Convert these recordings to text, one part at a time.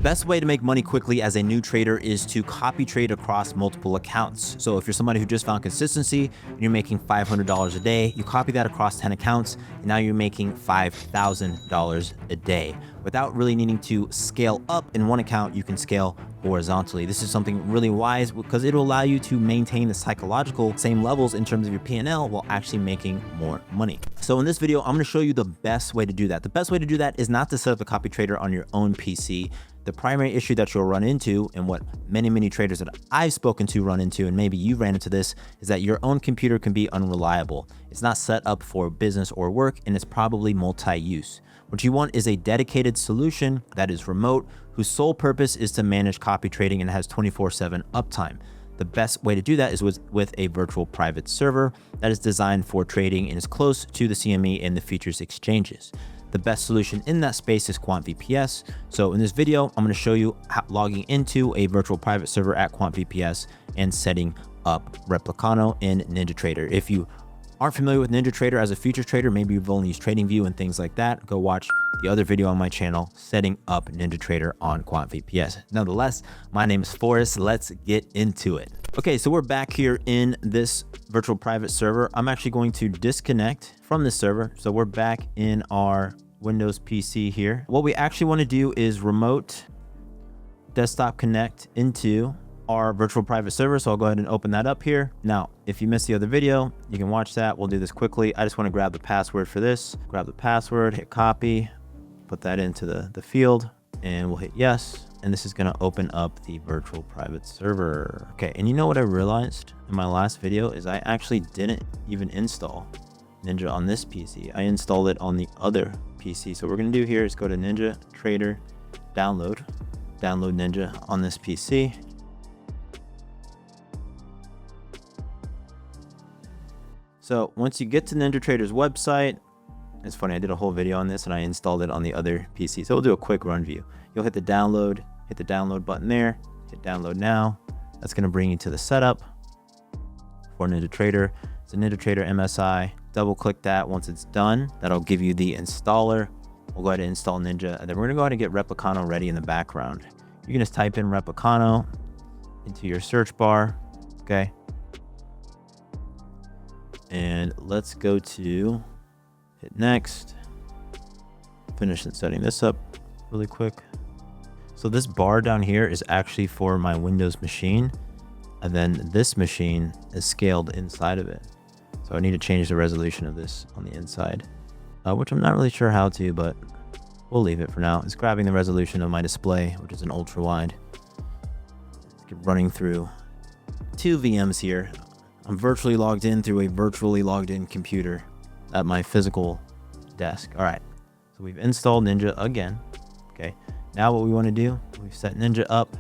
best way to make money quickly as a new trader is to copy trade across multiple accounts. So if you're somebody who just found consistency and you're making $500 a day, you copy that across 10 accounts, and now you're making $5,000 a day. Without really needing to scale up in one account, you can scale horizontally. This is something really wise because it'll allow you to maintain the psychological same levels in terms of your P&L while actually making more money. So in this video, I'm going to show you the best way to do that. The best way to do that is not to set up a copy trader on your own PC. The primary issue that you'll run into, and what many traders that I've spoken to run into, and maybe you ran into this, is that your own computer can be unreliable. It's not set up for business or work, and it's probably multi-use. What you want is a dedicated solution that is remote, whose sole purpose is to manage copy trading and has 24/7 uptime. The best way to do that is with a virtual private server that is designed for trading and is close to the CME and the futures exchanges. The best solution in that space is QuantVPS. So in this video, I'm going to show you how logging into a virtual private server at QuantVPS and setting up Replicano in NinjaTrader. If you aren't familiar with NinjaTrader as a future trader, maybe you've only used TradingView and things like that, go watch the other video on my channel, setting up NinjaTrader on QuantVPS. Nonetheless, my name is Forrest. Let's get into it. Okay, so we're back here in this virtual private server. I'm actually going to disconnect from this server. So we're back in our Windows PC here. What we actually want to do is remote desktop connect into our virtual private server. So I'll go ahead and open that up here. Now, if you missed the other video, you can watch that. We'll do this quickly. I just want to grab the password for this. Grab the password, hit copy, put that into the field, and we'll hit yes. And this is going to open up the virtual private server. Okay, and you know what I realized in my last video is I actually didn't even install Ninja on this PC. I installed it on the other PC. So what we're going to do here is go to NinjaTrader, download Ninja on this PC. So once you get to NinjaTrader's website, it's funny, I did a whole video on this and I installed it on the other PC. So we'll do a quick run view. You'll hit the download button there, hit download now. That's going to bring you to the setup for NinjaTrader. It's a NinjaTrader MSI. Double click that. Once it's done, that'll give you the installer. We'll go ahead and install Ninja, and then we're going to go ahead and get Replicano ready in the background. You can just type in Replicano into your search bar. Okay. And let's go to hit next. Finish setting this up really quick. So this bar down here is actually for my Windows machine, and then this machine is scaled inside of it. So I need to change the resolution of this on the inside, which I'm not really sure how to, but we'll leave it for now. It's grabbing the resolution of my display, which is an ultra wide. Running through two VMs here. I'm virtually logged in through a virtually logged in computer at my physical desk. All right, so we've installed Ninja again. Okay, now what we want to do, we've set Ninja up,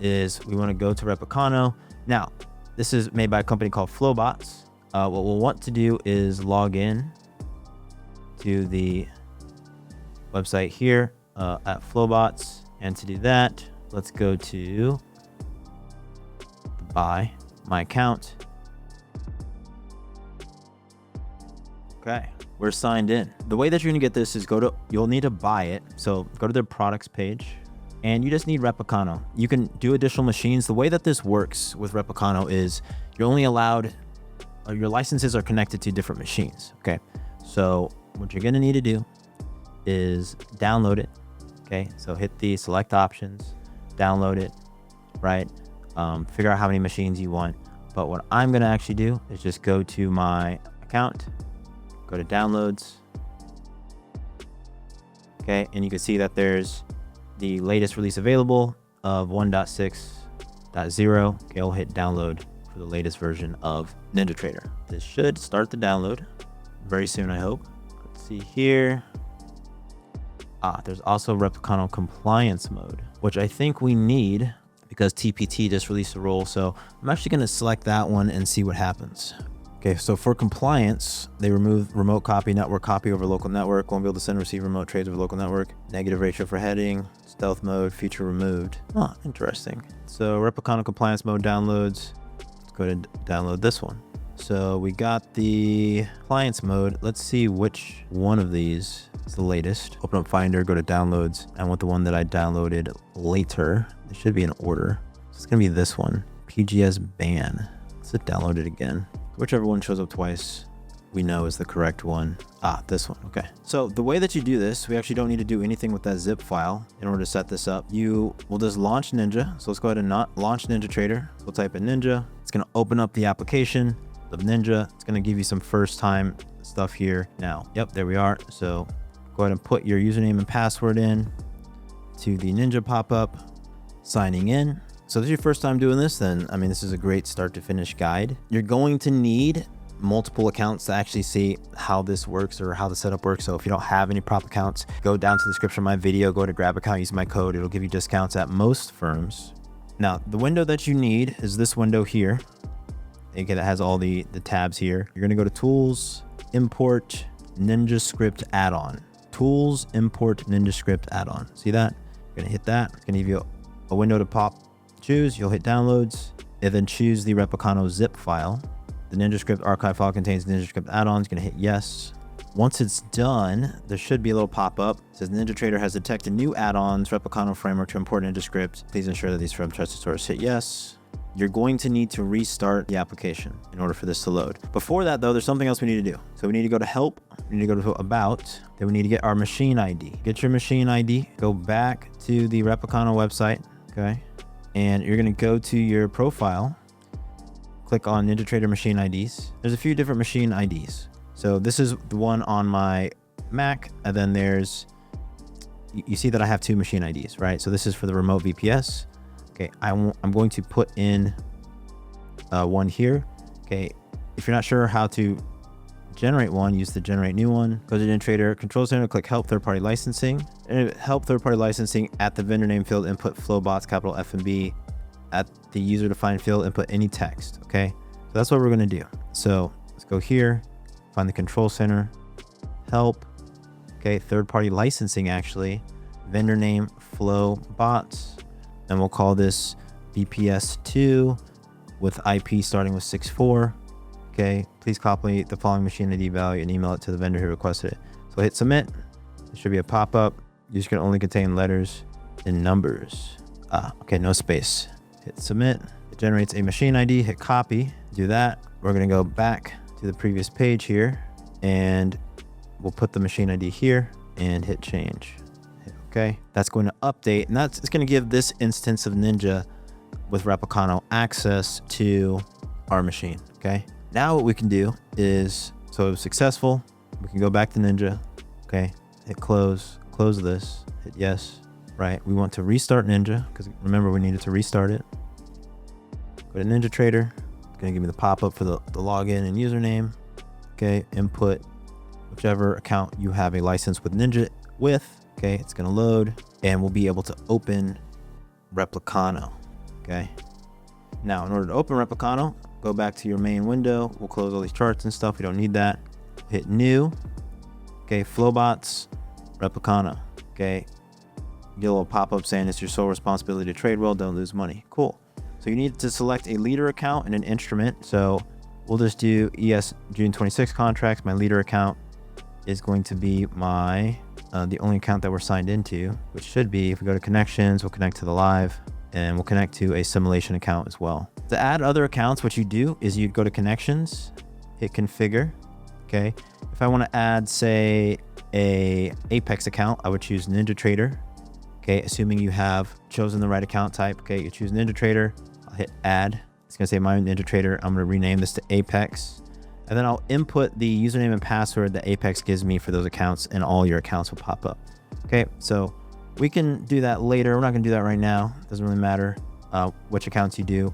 is we want to go to Replicano. Now, this is made by a company called Flowbots. What we'll want to do is log in to the website here at Flowbots. And to do that, let's go to buy my account. Okay, we're signed in. The way that you're gonna get this is you'll need to buy it. So go to their products page and you just need Replicano. You can do additional machines. The way that this works with Replicano is you're only allowed, your licenses are connected to different machines. Okay, so what you're gonna need to do is download it. Okay, so hit the select options, download it, right? Figure out how many machines you want. But what I'm gonna actually do is just go to my account, go to downloads. Okay, and you can see that there's the latest release available of 1.6.0. Okay, I'll hit download for the latest version of NinjaTrader. This should start the download very soon, I hope. Let's see here. There's also Replicano compliance mode, which I think we need because TPT just released a role. So I'm actually going to select that one and see what happens. Okay, so for compliance, they remove remote copy, network copy over local network, won't be able to send and receive remote trades over local network, negative ratio for heading, stealth mode, feature removed. Oh, interesting. So Replicano compliance mode downloads. Let's go ahead and download this one. So we got the clients mode. Let's see which one of these is the latest. Open up Finder, go to downloads. I want the one that I downloaded later. It should be in order. So it's gonna be this one, PGS ban. Let's hit download it again. Whichever one shows up twice, we know is the correct one. This one, okay. So the way that you do this, we actually don't need to do anything with that zip file in order to set this up. You will just launch Ninja. So let's go ahead and launch NinjaTrader. We'll type in Ninja. It's gonna open up the application of Ninja. It's gonna give you some first time stuff here. Now, yep, there we are. So go ahead and put your username and password in to the Ninja pop-up, signing in. So if this is your first time doing this, then I mean, this is a great start to finish guide. You're going to need multiple accounts to actually see how this works or how the setup works. So if you don't have any prop accounts, go down to the description of my video, go to grab account, use my code. It'll give you discounts at most firms. Now, the window that you need is this window here. Again, it has all the tabs here. You're gonna go to Tools, Import, NinjaScript Add-on. Tools, Import, NinjaScript Add-on. See that? You're gonna hit that. It's gonna give you a window to choose. You'll hit Downloads, and then choose the Replicano zip file. The NinjaScript archive file contains NinjaScript add-ons. Gonna hit yes. Once it's done, there should be a little pop-up. It says NinjaTrader has detected new add-ons, Replicano framework to import NinjaScript. Please ensure that these from trusted source. Hit yes. You're going to need to restart the application in order for this to load. Before that though, there's something else we need to do. So we need to go to help, we need to go to about, then we need to get our machine ID. Get your machine ID, go back to the Replicano website, okay? And you're gonna go to your profile, click on NinjaTrader machine IDs. There's a few different machine IDs. So this is the one on my Mac, and then there's, you see that I have two machine IDs, right? So this is for the remote VPS. Okay, I'm going to put in one here. Okay, if you're not sure how to generate one, use the generate new one. Go to NinjaTrader Control Center, click help third-party licensing. And help third-party licensing at the vendor name field, input flowbots, capital F and B. At the user defined field, input any text. Okay, so that's what we're gonna do. So let's go here, find the Control Center, help. Okay, third-party licensing actually, vendor name flowbots. And we'll call this VPS2 with IP starting with 64. Okay, please copy the following machine ID value and email it to the vendor who requested it. So hit submit. There should be a pop-up. These can only contain letters and numbers. Okay, no space. Hit submit. It generates a machine ID. Hit copy. Do that. We're gonna go back to the previous page here, and we'll put the machine ID here and hit change. Okay, that's going to update, and it's going to give this instance of Ninja with Replicano access to our machine. Okay, now what we can do is, so it was successful, we can go back to Ninja. Okay, hit close this, hit yes. Right, we want to restart Ninja because remember we needed to restart it. Go to NinjaTrader. It's going to give me the pop-up for the login and username. Okay, input whichever account you have a license with Ninja with. Okay, it's gonna load and we'll be able to open Replicano. Okay, now in order to open Replicano, go back to your main window. We'll close all these charts and stuff. We don't need that. Hit new. Okay, Flowbots, Replicano. Okay, get a little pop-up saying it's your sole responsibility to trade well, don't lose money. Cool. So you need to select a leader account and an instrument. So we'll just do ES June 26 contracts. My leader account is going to be my the only account that we're signed into, which should be, if we go to connections, we'll connect to the live, and we'll connect to a simulation account as well. To add other accounts, what you do is you go to connections, hit configure. Okay, if I want to add, say, a Apex account, I would choose NinjaTrader. Okay, assuming you have chosen the right account type. Okay, you choose NinjaTrader. I'll hit add. It's gonna say my NinjaTrader. I'm gonna rename this to Apex. And then I'll input the username and password that Apex gives me for those accounts, and all your accounts will pop up. Okay, so we can do that later. We're not gonna do that right now. Doesn't really matter which accounts you do.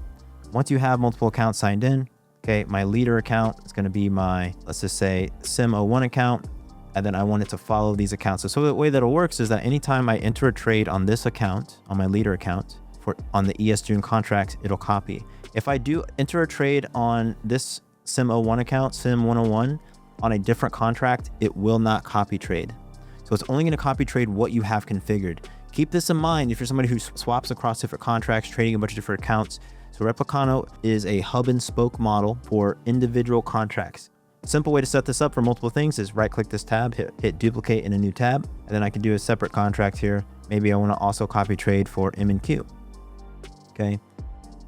Once you have multiple accounts signed in, okay, my leader account is gonna be my, let's just say, Sim01 account, and then I want it to follow these accounts. So the way that it works is that anytime I enter a trade on this account, on my leader account, on the ES June contract, it'll copy. If I do enter a trade on this Sim01 account, Sim101, on a different contract, it will not copy trade. So it's only going to copy trade what you have configured. Keep this in mind if you're somebody who swaps across different contracts, trading a bunch of different accounts. So Replicano is a hub and spoke model for individual contracts. Simple way to set this up for multiple things is right click this tab, hit duplicate in a new tab, and then I can do a separate contract here. Maybe I want to also copy trade for M&Q. Okay.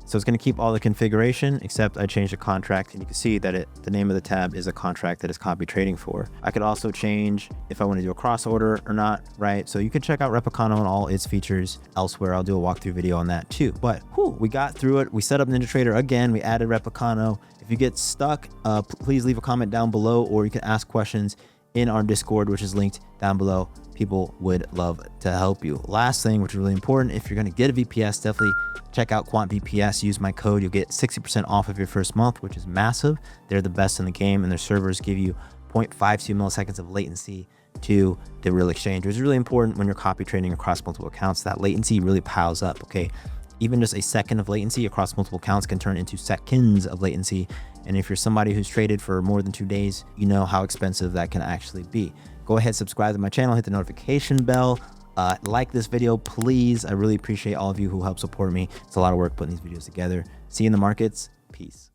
So it's going to keep all the configuration except I changed the contract, and you can see that the name of the tab is a contract that is copy trading for. I could also change if I want to do a cross order or not, right? So you can check out Replicano and all its features elsewhere. I'll do a walkthrough video on that too. But we got through it. We set up NinjaTrader again. We added Replicano. If you get stuck, please leave a comment down below, or you can ask questions in our Discord, which is linked down below. People would love to help you. Last thing, which is really important, if you're going to get a VPS, definitely check out Quant VPS. Use my code. You'll get 60% off of your first month, which is massive. They're the best in the game, and their servers give you 0.52 milliseconds of latency to the real exchange, which is really important when you're copy trading across multiple accounts. That latency really piles up, okay? Even just a second of latency across multiple accounts can turn into seconds of latency. And if you're somebody who's traded for more than 2 days, you know how expensive that can actually be. Go ahead, subscribe to my channel, hit the notification bell, like this video, please. I really appreciate all of you who help support me. It's a lot of work putting these videos together. See you in the markets. Peace.